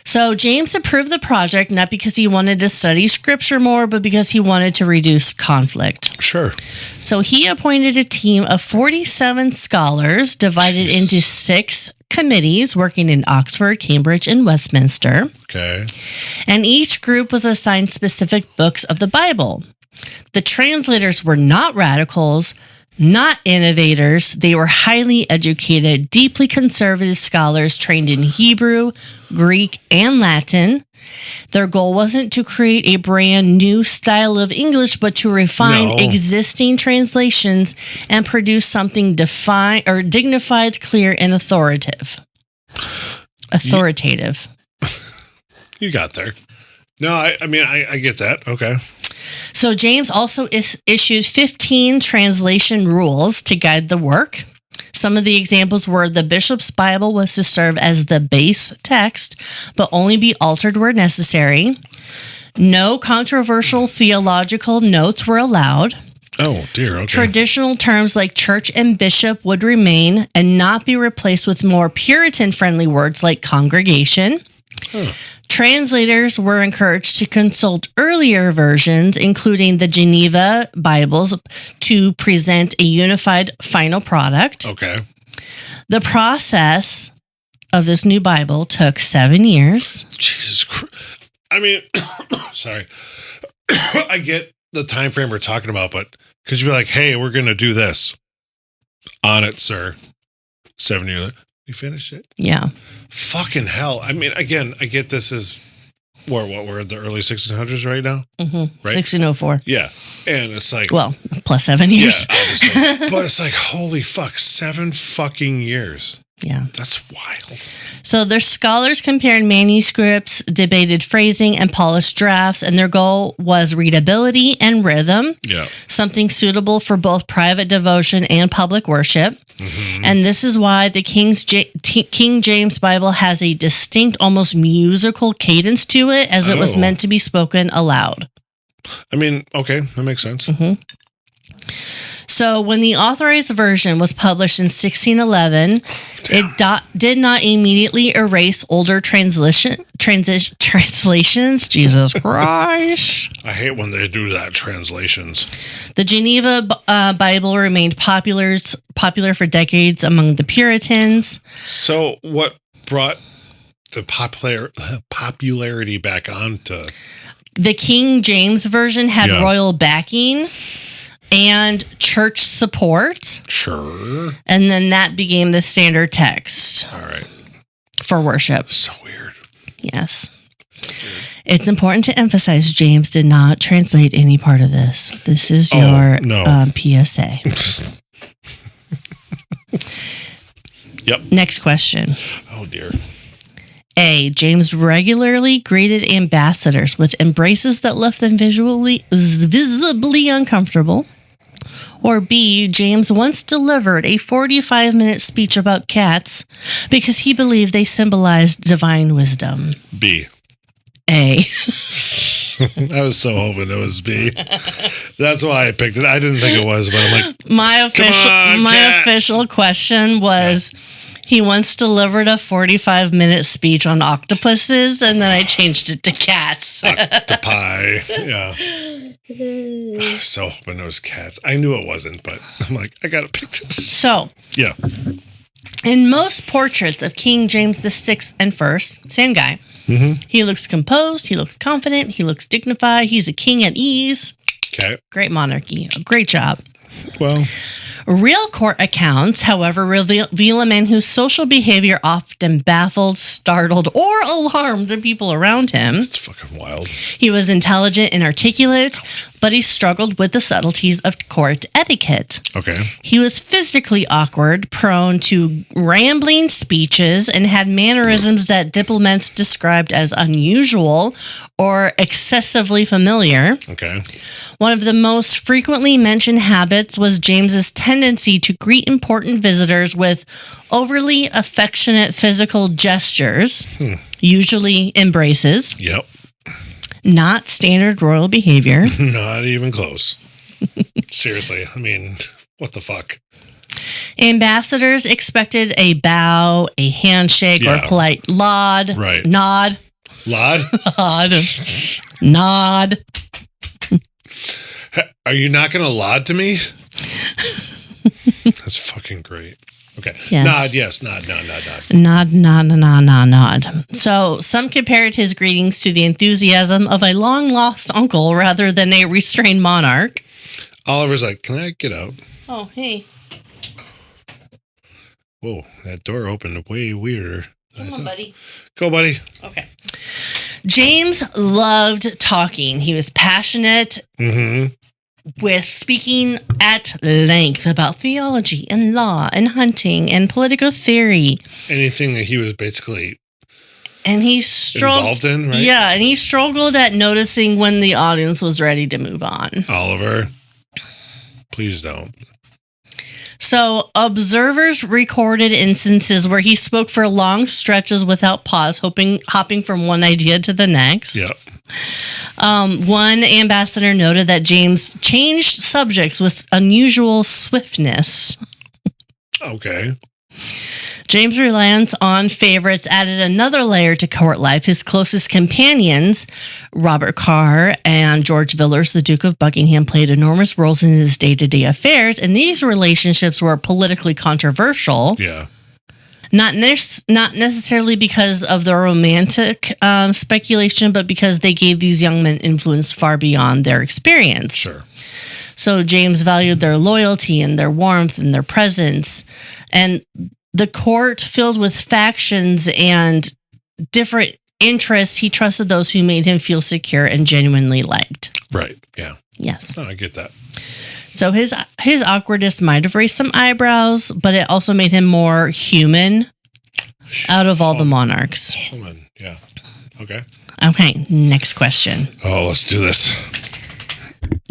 So James approved the project not because he wanted to study scripture more, but because he wanted to reduce conflict. Sure. So he appointed a team of 47 scholars divided into 6 committees working in Oxford, Cambridge, and Westminster. Okay. And each group was assigned specific books of the Bible. The translators were not radicals, not innovators. They were highly educated, deeply conservative scholars trained in Hebrew, Greek, and Latin. Their goal wasn't to create a brand new style of English, but to refine existing translations and produce something dignified, clear, and authoritative. You got there. No, I mean, I get that. Okay. So James also issued 15 translation rules to guide the work. Some of the examples were the bishop's Bible was to serve as the base text, but only be altered where necessary. No controversial theological notes were allowed. Oh, dear. Okay. Traditional terms like church and bishop would remain and not be replaced with more Puritan-friendly words like congregation. Huh. Translators were encouraged to consult earlier versions, including the Geneva Bibles, to present a unified final product. Okay. The process of this new Bible took 7 years. Jesus Christ. I mean, sorry. I get the time frame we're talking about, but could you be like, hey, we're going to do this? On it, sir. 7 years. You finished it? Yeah. Fucking hell. I mean, again, I get this is we're in the early 1600s right now. Mm-hmm. Right? 1604. Yeah. And it's like, well, plus 7 years. Yeah, obviously. But it's like, holy fuck, 7 fucking years. Yeah. That's wild. So their scholars compared manuscripts, debated phrasing, and polished drafts, and their goal was readability and rhythm. Yeah. Something suitable for both private devotion and public worship. Mm-hmm. And this is why the King James Bible has a distinct, almost musical cadence to it, as it was meant to be spoken aloud. I mean, okay, that makes sense. Mm-hmm. So when the authorized version was published in 1611, it did not immediately erase older translations. Jesus Christ. I hate when they do that, translations. The Geneva Bible remained popular for decades among the Puritans. So what brought the popularity back on to... The King James Version had royal backing and church support. Sure. And then that became the standard text. All right. For worship. So weird. Yes. So weird. It's important to emphasize James did not translate any part of this. This is your PSA. Yep. Next question. Oh, dear. A. James regularly greeted ambassadors with embraces that left them visibly uncomfortable. Or B. James once delivered a 45-minute speech about cats because he believed they symbolized divine wisdom. B. A. I was so hoping it was B. That's why I picked it. I didn't think it was, but I'm like, my official question was, he once delivered a 45-minute speech on octopuses, and then I changed it to cats. Octopi. Yeah. I was so hoping it was cats. I knew it wasn't, but I'm like, I gotta pick this. So, yeah. In most portraits of King James VI and First, same guy. Mm-hmm. He looks composed, he looks confident, he looks dignified, he's a king at ease. Okay. Great monarchy. A great job. Well, Real court accounts, however, reveal a man whose social behavior often baffled, startled, or alarmed the people around him. it's fucking wild. He was intelligent and articulate, but he struggled with the subtleties of court etiquette. Okay. He was physically awkward, prone to rambling speeches, and had mannerisms that diplomats described as unusual or excessively familiar. Okay. One of the most frequently mentioned habits was James's tendency to greet important visitors with overly affectionate physical gestures, usually embraces. Yep. Not standard royal behavior. Not even close. Seriously. I mean, what the fuck? Ambassadors expected a bow, a handshake, or polite nod. Right. Nod. Lod? Nod. Are you not going to lod to me? That's fucking great. Okay. Yes. Nod, yes. Nod. Nod. So some compared his greetings to the enthusiasm of a long-lost uncle rather than a restrained monarch. Oliver's like, can I get out? Oh, hey. Whoa, that door opened way weirder. Come on, buddy. Go, buddy. Okay. James loved talking. He was passionate with speaking at length about theology and law and hunting and political theory. Anything that he was basically and he involved in, right? Yeah, and he struggled at noticing when the audience was ready to move on. Oliver, please don't. So, observers recorded instances where he spoke for long stretches without pause, hopping from one idea to the next. Yep. One ambassador noted that James changed subjects with unusual swiftness. Okay. James' reliance on favorites added another layer to court life. His closest companions, Robert Carr and George Villiers, the Duke of Buckingham, played enormous roles in his day-to-day affairs, and these relationships were politically controversial. Yeah. Not necessarily because of the romantic speculation, but because they gave these young men influence far beyond their experience. Sure. So James valued their loyalty and their warmth and their presence. And the court, filled with factions and different interests, he trusted those who made him feel secure and genuinely liked. Right. Yeah. Yes. Oh, I get that. So his awkwardness might have raised some eyebrows, but it also made him more human out of all the monarchs. Human. Yeah. Okay. Okay, next question. Oh, let's do this.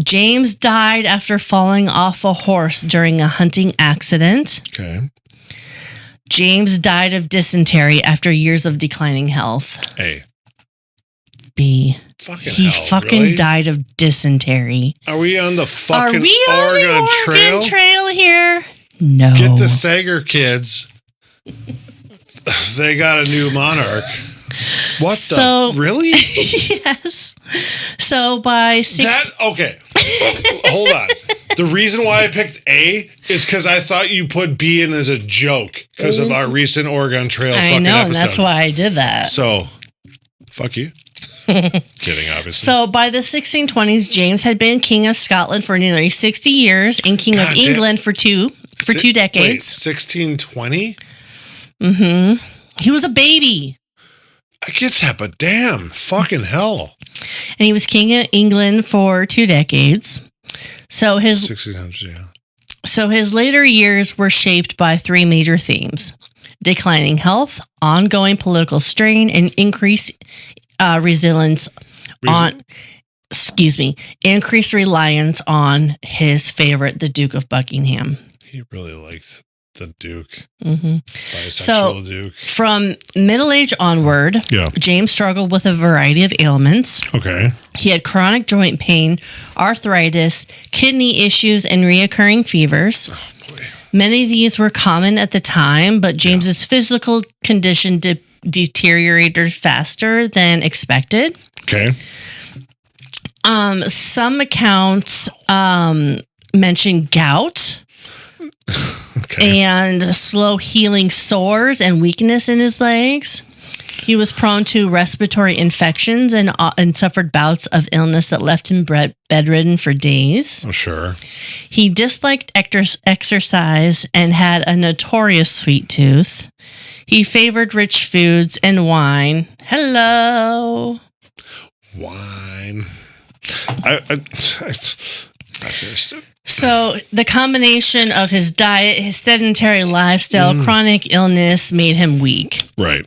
James died after falling off a horse during a hunting accident. Okay. James died of dysentery after years of declining health. A. B. He really? died of dysentery. Are we on the fucking Are we on Oregon the Trail? Oregon Trail here? No. Get the Sager kids. They got a new monarch. Really? Yes. So by okay. Hold on. The reason why I picked A is because I thought you put B in as a joke because of our recent Oregon Trail fucking episode. And that's why I did that. So, fuck you. Kidding, obviously. So by the 1620s, James had been King of Scotland for nearly 60 years and King of England for two decades. 1620? Mm-hmm. He was a baby. I get that, but damn, fucking hell. And he was King of England for 2 decades. So his 1600s, yeah. So his later years were shaped by 3 major themes: declining health, ongoing political strain, and increased increased reliance on his favorite, the Duke of Buckingham. He really liked the Duke. Mm-hmm. Bisexual Duke. From middle age onward, James struggled with a variety of ailments. Okay. He had chronic joint pain, arthritis, kidney issues, and reoccurring fevers. Oh, boy. Many of these were common at the time, but James's physical condition deteriorated faster than expected. Okay. Some accounts mention gout. Okay. And slow healing sores and weakness in his legs. He was prone to respiratory infections and suffered bouts of illness that left him bedridden for days. Oh, sure. He disliked exercise and had a notorious sweet tooth. He favored rich foods and wine. Hello. Wine. I finished it. So the combination of his diet, his sedentary lifestyle, chronic illness made him weak. Right.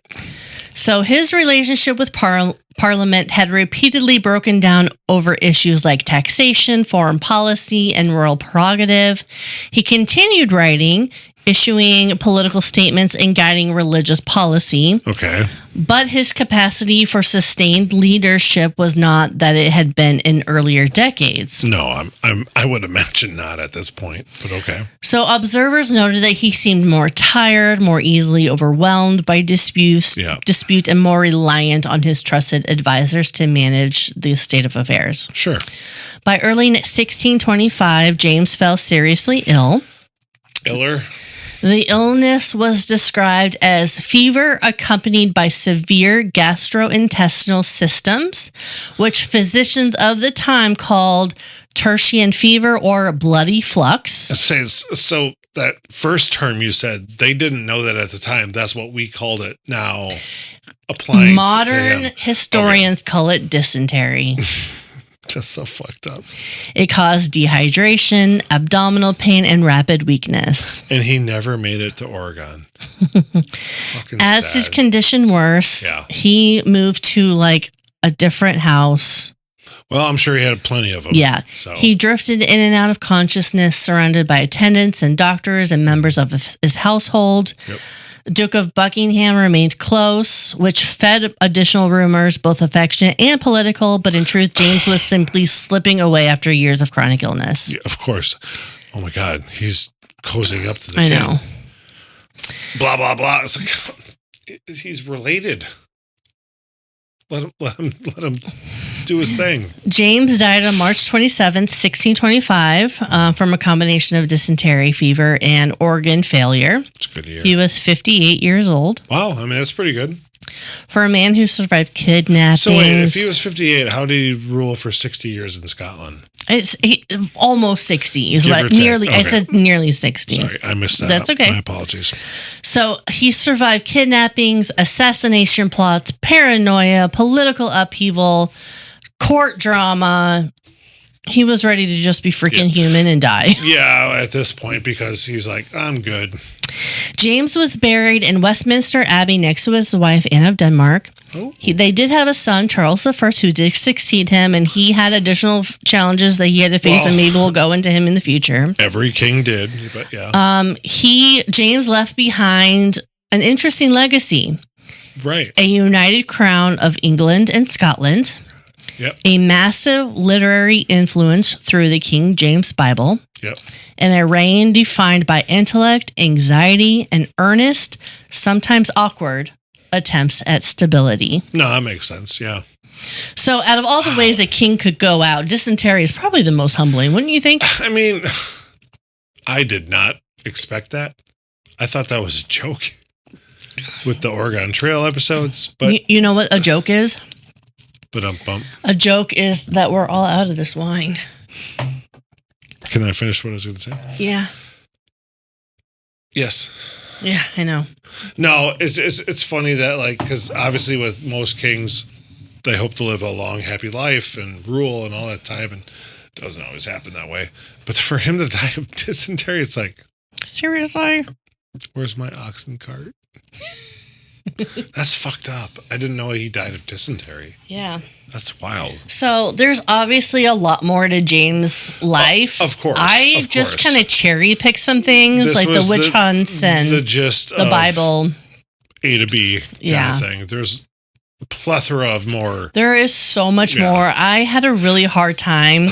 So his relationship with Parliament had repeatedly broken down over issues like taxation, foreign policy, and royal prerogative. He continued writing, issuing political statements, and guiding religious policy. Okay. But his capacity for sustained leadership was not that it had been in earlier decades. No, I would imagine not at this point, but okay. So observers noted that he seemed more tired, more easily overwhelmed by dispute, and more reliant on his trusted advisors to manage the state of affairs. Sure. By early 1625, James fell seriously ill. Iller? The illness was described as fever accompanied by severe gastrointestinal symptoms, which physicians of the time called tertian fever or bloody flux. So that first term you said, they didn't know that at the time. That's what we called it now. Applying Modern historians call it dysentery. Just so fucked up. It caused dehydration, abdominal pain, and rapid weakness. And he never made it to Oregon. As his condition worse, he moved to like a different house. Well, I'm sure he had plenty of them. Yeah. So. He drifted in and out of consciousness, surrounded by attendants and doctors and members of his household. Yep. The Duke of Buckingham remained close, which fed additional rumors, both affectionate and political, but in truth, James was simply slipping away after years of chronic illness. Yeah, of course. Oh my God, he's cozying up to the king. I know. Blah, blah, blah. It's like, he's related. Let him do his thing. James died on March 27th, 1625, from a combination of dysentery, fever, and organ failure. It's a good year. He was 58 years old. Wow, I mean, that's pretty good. For a man who survived kidnappings. So wait, if he was 58, how did he rule for 60 years in Scotland? It's almost 60 is what nearly. Okay. I said nearly 60. Sorry, I missed that. That's okay. My apologies. So he survived kidnappings, assassination plots, paranoia, political upheaval, court drama. He was ready to just be freaking human and die. Yeah, at this point, because he's like, I'm good. James was buried in Westminster Abbey next to his wife, Anne of Denmark. Oh. They did have a son, Charles I, who did succeed him, and he had additional challenges that he had to face, and maybe we'll go into him in the future. Every king did, but yeah. James left behind an interesting legacy. Right. A united crown of England and Scotland. Yep. A massive literary influence through the King James Bible. Yep. And a reign defined by intellect, anxiety, and earnest, sometimes awkward, attempts at stability. No, that makes sense, yeah. So out of all the ways a king could go out, dysentery is probably the most humbling, wouldn't you think? I mean, I did not expect that. I thought that was a joke with the Oregon Trail episodes. But you know what a joke is? A joke is that we're all out of this wine. Can I finish what I was going to say? Yeah. Yes. Yeah, I know. No, it's funny that, like, because obviously with most kings, they hope to live a long, happy life and rule and all that time, and it doesn't always happen that way. But for him to die of dysentery, it's like, seriously? Where's my oxen cart? That's fucked up. I didn't know he died of dysentery. Yeah. That's wild. So there's obviously a lot more to James' life. Of course. I just kind of cherry picked some things, like the witch hunts and the gist the Bible. A to B kind of thing. There's a plethora of more. There is so much more. I had a really hard time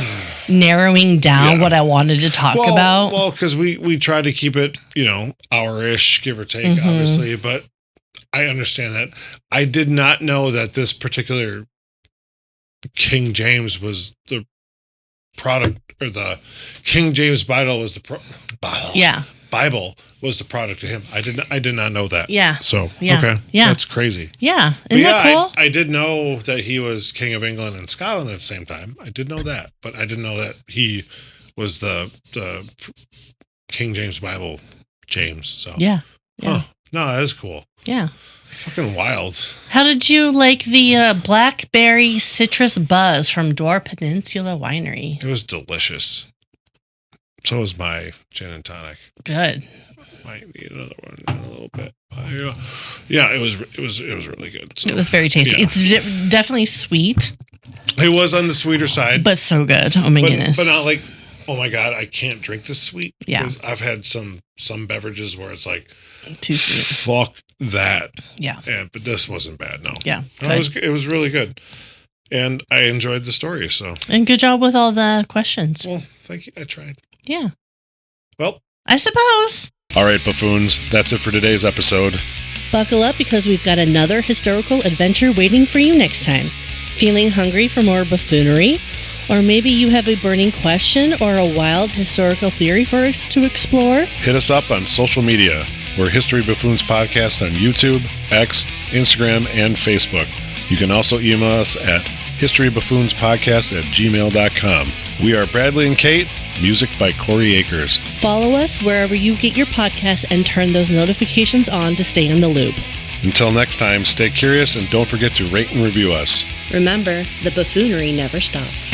narrowing down what I wanted to talk about. Well, because we try to keep it, hour-ish, give or take, obviously, but I understand that. I did not know that this particular King James was the product, or the King James Bible was the Bible. Yeah. Bible was the product of him. I did not know that. Yeah. So, Yeah. okay. Yeah. That's crazy. Yeah. But Isn't that cool? I did know that he was King of England and Scotland at the same time. I did know that, but I didn't know that he was the King James Bible James. So Yeah. Huh. No, that is cool. Yeah. Fucking wild. How did you like the blackberry citrus buzz from Door Peninsula Winery? It was delicious. So was my gin and tonic. Good. Might need another one in a little bit. Yeah, it was really good. So, It was very tasty. yeah. It's definitely sweet, It was on the sweeter side, but so good. Oh my goodness. but not like, oh my god, I can't drink this sweet. Yeah. Because I've had some beverages where it's like, Too sweet. fuck that. Yeah. But this wasn't bad. No. Yeah. No, it was really good, and I enjoyed the story. So. And good job with all the questions. Well, thank you. I tried. Yeah. Well, I suppose. all right, buffoons. That's it for today's episode. Buckle up because we've got another historical adventure waiting for you next time. Feeling hungry for more buffoonery? Or maybe you have a burning question or a wild historical theory for us to explore? Hit us up on social media. We're History Buffoons Podcast on YouTube, X, Instagram, and Facebook. You can also email us at historybuffoonspodcast@gmail.com. We are Bradley and Kate. Music by Corey Akers. Follow us wherever you get your podcasts and turn those notifications on to stay in the loop. Until next time, stay curious and don't forget to rate and review us. Remember, the buffoonery never stops.